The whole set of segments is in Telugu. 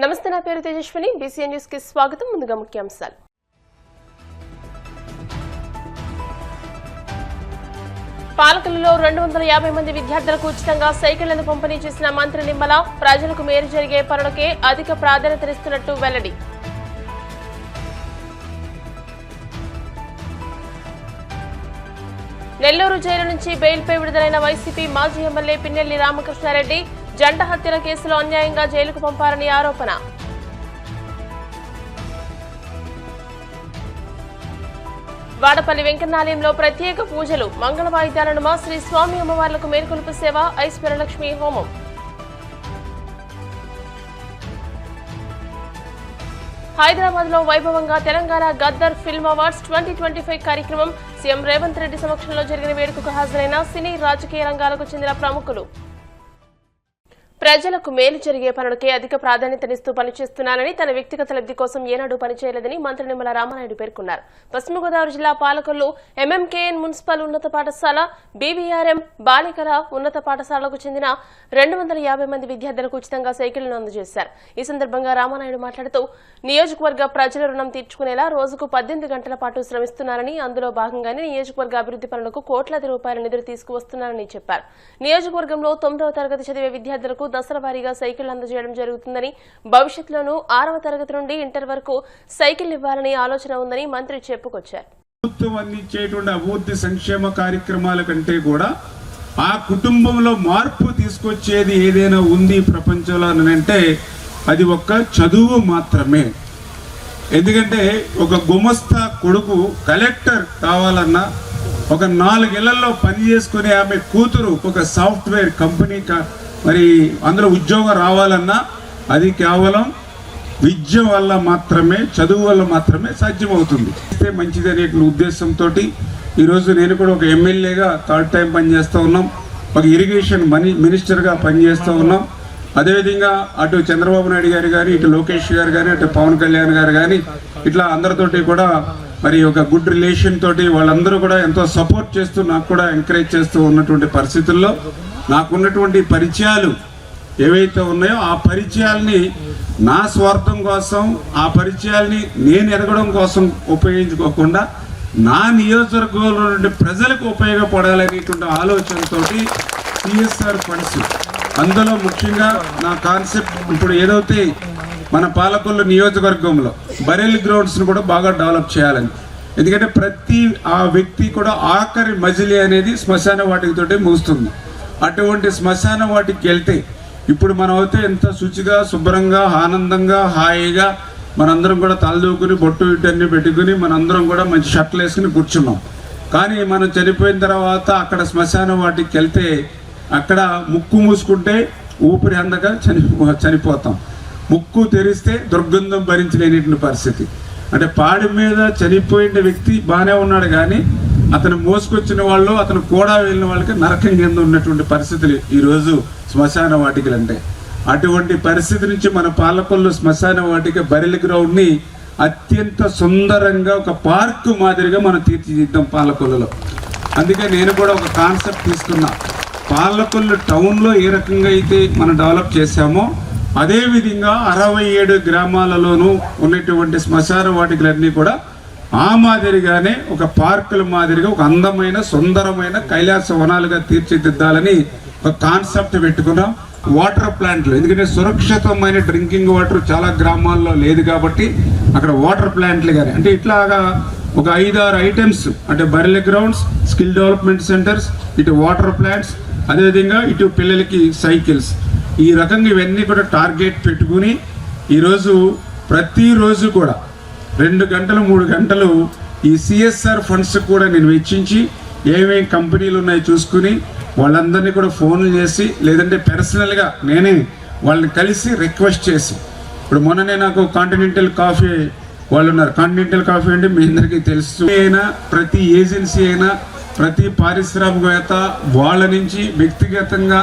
నమస్తే, నా పేరు తేజస్విని. బీసీఎన్ న్యూస్ కి స్వాగతం. ముందుగా ముఖ్యాంశాలు. పాలకులలో 250 మంది విద్యార్థులకు ఉచితంగా సైకిళ్లను పంపిణీ చేసిన మంత్రి నిమ్మల ప్రజలకు మేలు జరిగే పనులకే అధిక ప్రాధాన్యతనిస్తున్నట్టు వెల్లడి. నెల్లూరు జైలు నుంచి బెయిల్పై విడుదలైన వైసీపీ మాజీ ఎమ్మెల్యే పిన్నెల్లి రామకృష్ణారెడ్డి జంట హత్యల కేసులో అన్యాయంగా జైలుకు పంపారని ఆరోపణ. వాడపల్లి వెంకన్నాలయంలో ప్రత్యేక పూజలు, మంగళ వాయిద్యాల నడుమ శ్రీ స్వామి అమ్మవార్లకు మేల్కొలుపు సేవ, ఐశ్వర్యలక్ష్మి హోమం. హైదరాబాద్ లో వైభవంగా తెలంగాణ గద్దర్ ఫిల్మ్ అవార్డ్స్ 2025 కార్యక్రమం. సీఎం రేవంత్ రెడ్డి సమక్షంలో జరిగిన వేడుకకు హాజరైన సినీ రాజకీయ రంగాలకు చెందిన ప్రముఖులు. ప్రజలకు మేలు జరిగే పనులకే అధిక ప్రాధాన్యతనిస్తూ పనిచేస్తున్నానని, తన వ్యక్తిగత లబ్ధి కోసం ఏనాడు పనిచేయలేదని మంత్రి నిమ్మల రామానాయుడు పేర్కొన్నారు. పశ్చిమ గోదావరి జిల్లా పాలకొల్లు ఎంఎంకేఎన్ మున్సిపల్ ఉన్నత పాఠశాల, బీవీఆర్ఎం బాలికల ఉన్నత పాఠశాలకు చెందిన 250 మంది విద్యార్థులకు ఉచితంగా సైకిళ్లను అందజేశారు. ఈ సందర్భంగా రామానాయుడు మాట్లాడుతూ, నియోజకవర్గ ప్రజల రుణం తీర్చుకునేలా రోజుకు 18 గంటల పాటు శ్రమిస్తున్నారని, అందులో భాగంగానే నియోజకవర్గ అభివృద్ధి పనులకు కోట్లాది రూపాయల నిధులు తీసుకువస్తున్నారని చెప్పారు. నియోజకవర్గంలో 9వ తరగతి చదివే విద్యార్థులకు దసరా వారీగా సైకిల్ అందజేయడం జరుగుతుందని, భవిష్యత్తులోనూ 6వ తరగతి నుండి ఇంటర్ వరకు సైకిల్ ఇవ్వాలని ఆలోచన ఉందని మంత్రి చెప్పుకొచ్చారు. ప్రభుత్వం అందించేటువంటి అభివృద్ధి సంక్షేమ కార్యక్రమాల కంటే కూడా ఆ కుటుంబంలో మార్పు తీసుకొచ్చేది ఏదైనా ఉంది ప్రపంచంలో అంటే అది ఒక్క చదువు మాత్రమే. ఎందుకంటే ఒక గుమస్తా కొడుకు కలెక్టర్ కావాలన్నా, ఒక 4 ఏళ్లలో పని చేసుకునే ఆమె కూతురు ఒక సాఫ్ట్వేర్ కంపెనీ మరి అందులో ఉద్యోగం రావాలన్నా అది కేవలం విద్య వల్ల మాత్రమే, చదువు వల్ల మాత్రమే సాధ్యమవుతుంది. మంచిది అనే ఉద్దేశంతో ఈరోజు నేను కూడా ఒక ఎమ్మెల్యేగా 3rd టైం పనిచేస్తూ ఉన్నాం, ఒక ఇరిగేషన్ మినిస్టర్గా పనిచేస్తూ ఉన్నాం. అదేవిధంగా అటు చంద్రబాబు నాయుడు గారు కానీ, ఇటు లోకేష్ గారు కానీ, అటు పవన్ కళ్యాణ్ గారు కానీ, ఇట్లా అందరితోటి కూడా మరి ఒక గుడ్ రిలేషన్ తోటి వాళ్ళందరూ కూడా ఎంతో సపోర్ట్ చేస్తూ, నాకు కూడా ఎంకరేజ్ చేస్తూ ఉన్నటువంటి పరిస్థితుల్లో నాకున్నటువంటి పరిచయాలు ఏవైతే ఉన్నాయో ఆ పరిచయాల్ని నా స్వార్థం కోసం, ఆ పరిచయాల్ని నేను ఎదగడం కోసం ఉపయోగించుకోకుండా నా నియోజకవర్గంలో నుండి ప్రజలకు ఉపయోగపడాలనేటువంటి ఆలోచనతో సిఎస్ఆర్ ఫండ్స్, అందులో ముఖ్యంగా నా కాన్సెప్ట్ ఇప్పుడు ఏదైతే మన పాలకొల్లు నియోజకవర్గంలో బరెల్ గ్రౌండ్స్ను కూడా బాగా డెవలప్ చేయాలని. ఎందుకంటే ప్రతి ఆ వ్యక్తి కూడా ఆఖరి మజిలీ అనేది శ్మశాన వాటికతోటి ముగుస్తుంది. అటువంటి శ్మశాన వాటికి వెళ్తే ఇప్పుడు మనం అయితే ఎంత శుచిగా, శుభ్రంగా, ఆనందంగా, హాయిగా మనందరం కూడా తలదూకుని బొట్టు ఇటన్నీ పెట్టుకుని మనందరం కూడా మంచి షర్ట్లు వేసుకుని కూర్చున్నాం. కానీ మనం చనిపోయిన తర్వాత అక్కడ శ్మశాన వాటికి వెళ్తే అక్కడ ముక్కు మూసుకుంటే ఊపిరి అందక చనిపోతాం, ముక్కు తెరిస్తే దుర్గంధం భరించలేని పరిస్థితి. అంటే పాడి మీద చనిపోయిన వ్యక్తి బాగానే ఉన్నాడు, కానీ అతను మోసుకొచ్చిన వాళ్ళు, అతను కూడా వెళ్ళిన వాళ్ళకి నరకం కింద ఉన్నటువంటి పరిస్థితులు ఈరోజు శ్మశాన వాటికలు అంటే. అటువంటి పరిస్థితి నుంచి మన పాలకొల్లు శ్మశాన వాటిక బరెల్ గ్రౌండ్ని అత్యంత సుందరంగా ఒక పార్కు మాదిరిగా మనం తీర్చిదిద్దాం పాలకొల్లులో. అందుకే నేను కూడా ఒక కాన్సెప్ట్ తీసుకున్నా, పాలకొల్లు టౌన్లో ఏ రకంగా అయితే మనం డెవలప్ చేశామో అదేవిధంగా 67 గ్రామాలలోనూ ఉన్నటువంటి శ్మశాన వాటికలన్నీ కూడా ఆ మాదిరిగానే ఒక పార్కుల మాదిరిగా ఒక అందమైన, సుందరమైన కైలాస వనాలుగా తీర్చిదిద్దాలని ఒక కాన్సెప్ట్ పెట్టుకున్నాం. వాటర్ ప్లాంట్లు, ఎందుకంటే సురక్షితమైన డ్రింకింగ్ వాటర్ చాలా గ్రామాల్లో లేదు కాబట్టి అక్కడ వాటర్ ప్లాంట్లు కానీ అంటే ఇట్లాగా ఒక 5-6 ఐటమ్స్, అంటే బరెల్ గ్రౌండ్స్, స్కిల్ డెవలప్మెంట్ సెంటర్స్, ఇటు వాటర్ ప్లాంట్స్, అదేవిధంగా ఇటు పిల్లలకి సైకిల్స్, ఈ రకంగా ఇవన్నీ కూడా టార్గెట్ పెట్టుకుని ఈరోజు ప్రతిరోజు కూడా 2 గంటలు 3 గంటలు ఈ సిఎస్ఆర్ ఫండ్స్ కూడా నేను వెచ్చించి ఏమేమి కంపెనీలు ఉన్నాయో చూసుకుని వాళ్ళందరినీ కూడా ఫోన్లు చేసి, లేదంటే పర్సనల్గా నేనే వాళ్ళని కలిసి రిక్వెస్ట్ చేసి, ఇప్పుడు మొన్ననే నాకు కాంటినెంటల్ కాఫీ వాళ్ళు ఉన్నారు. కాంటినెంటల్ కాఫీ అంటే మీ అందరికీ తెలుసు. అయినా ప్రతి ఏజెన్సీ అయినా ప్రతి పారిశ్రామికవేత్త వాళ్ళ నుంచి వ్యక్తిగతంగా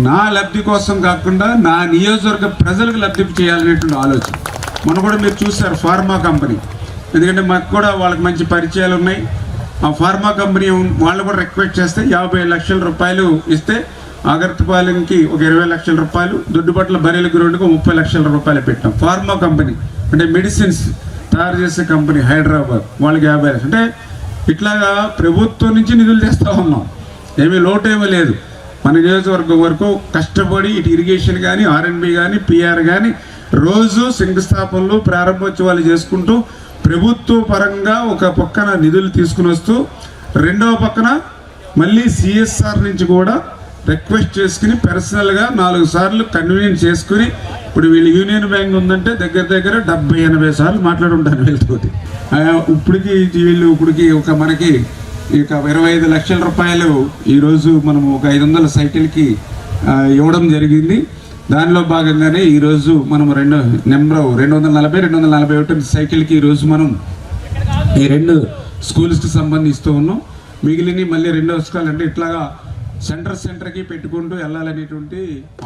నా లబ్ధి కోసం కాకుండా నా నియోజకవర్గ ప్రజలకు లబ్ధి చేయాలనేటువంటి ఆలోచన. మొన్న కూడా మీరు చూసారు ఫార్మా కంపెనీ, ఎందుకంటే మాకు కూడా వాళ్ళకి మంచి పరిచయాలు ఉన్నాయి. ఆ ఫార్మా కంపెనీ వాళ్ళు కూడా రిక్వెస్ట్ చేస్తే 50 లక్షల రూపాయలు ఇస్తే ఆగర్తపాలెంకి ఒక 20 లక్షల రూపాయలు, దొడ్డుపట్ల బరేల గ్రౌండ్కి 30 లక్షల రూపాయలు పెట్టాం. ఫార్మా కంపెనీ అంటే మెడిసిన్స్ తయారు చేసే కంపెనీ హైదరాబాద్, వాళ్ళకి 50 లక్షలు. అంటే ఇట్లాగా ప్రభుత్వం నుంచి నిధులు తెస్తూ ఉన్నాం, ఏమీ లోటేమీ లేదు. మన నియోజకవర్గం వరకు కష్టపడి ఇటు ఇరిగేషన్ కానీ, ఆర్ఎన్బి కానీ, పిఆర్ కానీ రోజు శంకుస్థాపనలు ప్రారంభోత్సవాలు చేసుకుంటూ ప్రభుత్వ పరంగా ఒక పక్కన నిధులు తీసుకుని వస్తూ, రెండవ పక్కన మళ్ళీ సిఎస్ఆర్ నుంచి కూడా రిక్వెస్ట్ చేసుకుని పర్సనల్గా 4 సార్లు కన్వీనియన్స్ చేసుకుని, ఇప్పుడు వీళ్ళు యూనియన్ బ్యాంక్ ఉందంటే దగ్గర దగ్గర 70-80 సార్లు మాట్లాడుంటాను వీళ్ళతోటి. ఇప్పటికి ఒక మనకి ఇక 25 లక్షల రూపాయలు ఈరోజు మనము ఒక 500 సైకిల్కి ఇవ్వడం జరిగింది. దానిలో భాగంగానే ఈరోజు మనం 240-241 సైకిల్కి ఈరోజు మనం ఈ 2 స్కూల్స్కి సంబంధిస్తూ ఉన్నాం. మిగిలిన మళ్ళీ 2వ స్కూల్ అంటే ఇట్లాగా సెంటర్కి పెట్టుకుంటూ వెళ్ళాలనేటువంటి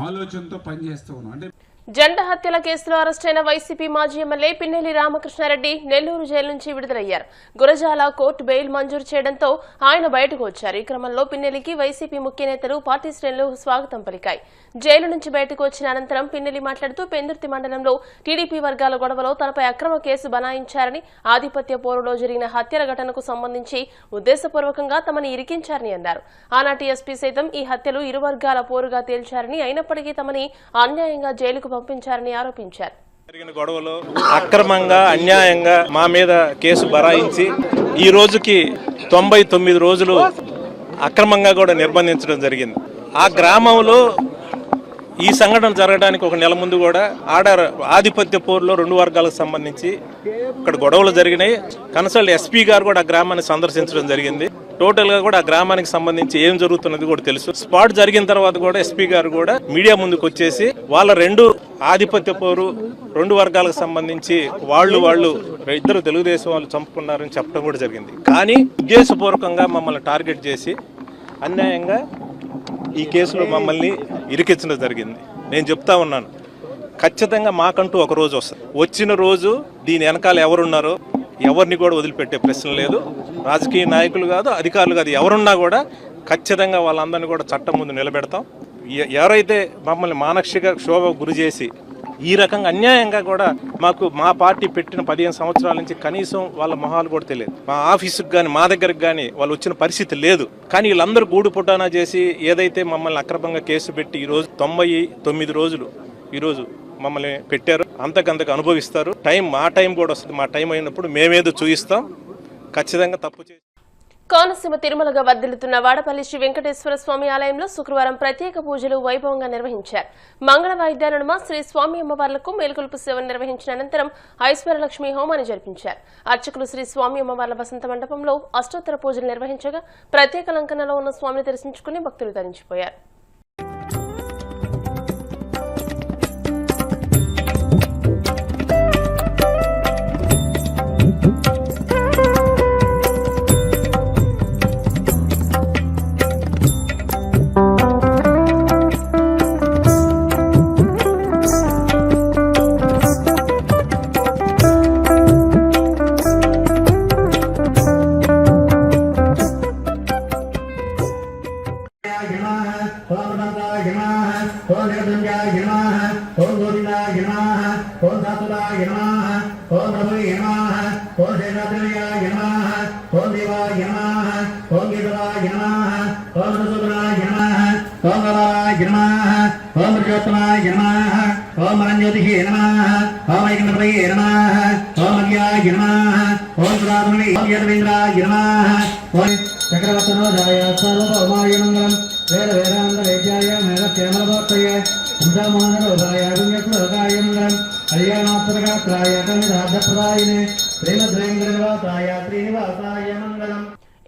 ఆలోచనతో పనిచేస్తూ ఉన్నాం. అంటే జంట హత్యల కేసులో అరెస్టైన వైసీపీ మాజీ ఎమ్మెల్యే పిన్నెల్లి రామకృష్ణారెడ్డి నెల్లూరు జైలు నుంచి విడుదలయ్యారు. గురజాల కోర్టు బెయిల్ మంజూరు చేయడంతో ఆయన బయటకు వచ్చారు. ఈ క్రమంలో పిన్నెల్లికి వైసీపీ ముఖ్య నేతలు, పార్టీ శ్రేణులు స్వాగతం పలికాయి. జైలు నుంచి బయటకు వచ్చిన అనంతరం పిన్నెల్లి మాట్లాడుతూ పెందుర్తి మండలంలో టీడీపీ వర్గాల గొడవలో తనపై అక్రమ కేసు బనాయించారని, ఆధిపత్య పోరులో జరిగిన హత్యల ఘటనకు సంబంధించి ఉద్దేశపూర్వకంగా తమని ఇరికించారని అన్నారు. ఆనాటి ఎస్పీ సైతం ఈ హత్యలు ఇరు వర్గాల పోరుగా తేల్చారని, అయినప్పటికీ తమని అన్యాయంగా జైలుకు పంపించారని ఆరోపించారు. జరిగిన గొడవలో అక్రమంగా, అన్యాయంగా మా మీద కేసు బరాయించి ఈ రోజుకి 99 రోజులు అక్రమంగా కూడా నిర్బంధించడం జరిగింది. ఆ గ్రామంలో ఈ సంఘటన జరగడానికి ఒక నెల ముందు కూడా ఆధిపత్య పోరులో 2 వర్గాలకు సంబంధించి ఇక్కడ గొడవలు జరిగినాయి. కన్సల్ట్ ఎస్పీ గారు కూడా ఆ గ్రామాన్ని సందర్శించడం జరిగింది. టోటల్ గా కూడా ఆ గ్రామానికి సంబంధించి ఏం జరుగుతున్నది కూడా తెలుసు. స్పాట్ జరిగిన తర్వాత కూడా ఎస్పీ గారు కూడా మీడియా ముందుకు వచ్చేసి వాళ్ళ 2 ఆధిపత్య పోరు 2 వర్గాలకు సంబంధించి వాళ్ళు ఇద్దరు తెలుగుదేశం వాళ్ళు చంపుకున్నారని చెప్పడం కూడా జరిగింది. కానీ ఉద్దేశపూర్వకంగా మమ్మల్ని టార్గెట్ చేసి అన్యాయంగా ఈ కేసులో మమ్మల్ని ఇరికించడం జరిగింది. నేను చెప్తా ఉన్నాను, ఖచ్చితంగా మాకంటూ ఒక రోజు వస్తుంది. వచ్చిన రోజు దీని వెనకాల ఎవరున్నారో ఎవరిని కూడా వదిలిపెట్టే ప్రశ్న లేదు. రాజకీయ నాయకులు కాదు, అధికారులు కాదు, ఎవరున్నా కూడా ఖచ్చితంగా వాళ్ళందరినీ కూడా చట్టం ముందు నిలబెడతాం. ఎవరైతే మమ్మల్ని మానసిక క్షోభ గురి చేసి ఈ రకంగా అన్యాయంగా కూడా మా పార్టీ పెట్టిన 15 సంవత్సరాల నుంచి కనీసం వాళ్ళ మొహాలు కూడా తెలియదు. మా ఆఫీసుకు కానీ మా దగ్గరకు కానీ వాళ్ళు వచ్చిన పరిస్థితి లేదు. కానీ వీళ్ళందరూ గూడు పుటానా చేసి ఏదైతే మమ్మల్ని అక్రమంగా కేసు పెట్టి ఈరోజు 99 రోజులు ఈరోజు మమ్మల్ని పెట్టారు. అంతకంతకు అనుభవిస్తారు. మా టైం కూడా వస్తుంది. మా టైం అయినప్పుడు మేమేదో చూయిస్తాం. ఖచ్చితంగా తప్పు చేసి కోనసీమ తిరుమలగా వర్ధిల్లుతున్న వాడపల్లి శ్రీ వెంకటేశ్వర స్వామి ఆలయంలో శుక్రవారం ప్రత్యేక పూజలు వైభవంగా నిర్వహించారు. మంగళ వాయిద్యాల నడుమ శ్రీ స్వామి అమ్మవార్లకు మేల్కొలుపు సేవను నిర్వహించిన అనంతరం ఐశ్వర్యలక్ష్మి హోమాన్ని జరిపించారు. అర్చకులు శ్రీ స్వామి అమ్మవార్ల వసంత మండపంలో అష్టోత్తర పూజలు నిర్వహించగా ప్రత్యేక లంకనలో ఉన్న స్వామిని దర్శించుకుని భక్తులు తరించిపోయారు.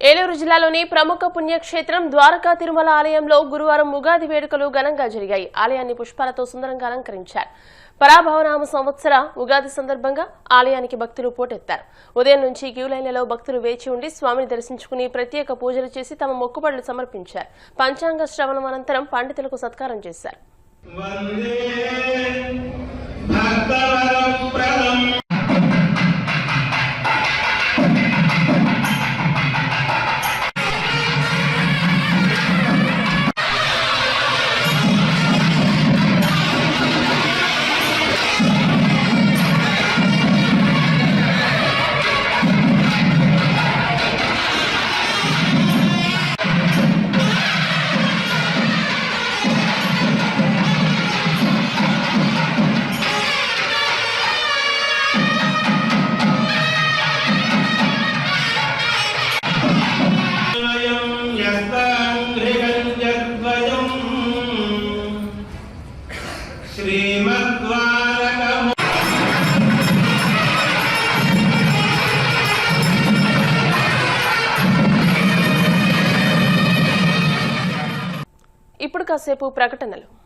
ఏలూరు జిల్లాలోని ప్రముఖ పుణ్యక్షేత్రం ద్వారకా తిరుమల ఆలయంలో గురువారం ఉగాది వేడుకలు ఘనంగా జరిగాయి. ఆలయాన్ని పుష్పాలతో సుందరంగా అలంకరించారు. పరాభవనామ సంవత్సర ఉగాది సందర్భంగా ఆలయానికి భక్తులు పోటెత్తారు. ఉదయం నుంచి క్యూలైన్లలో భక్తులు వేచి ఉండి స్వామిని దర్శించుకుని ప్రత్యేక పూజలు చేసి తమ మొక్కుబడులు సమర్పించారు. పంచాంగ శ్రవణం అనంతరం పండితులకు సత్కారం చేశారు. కాసేపు ప్రకటనలు.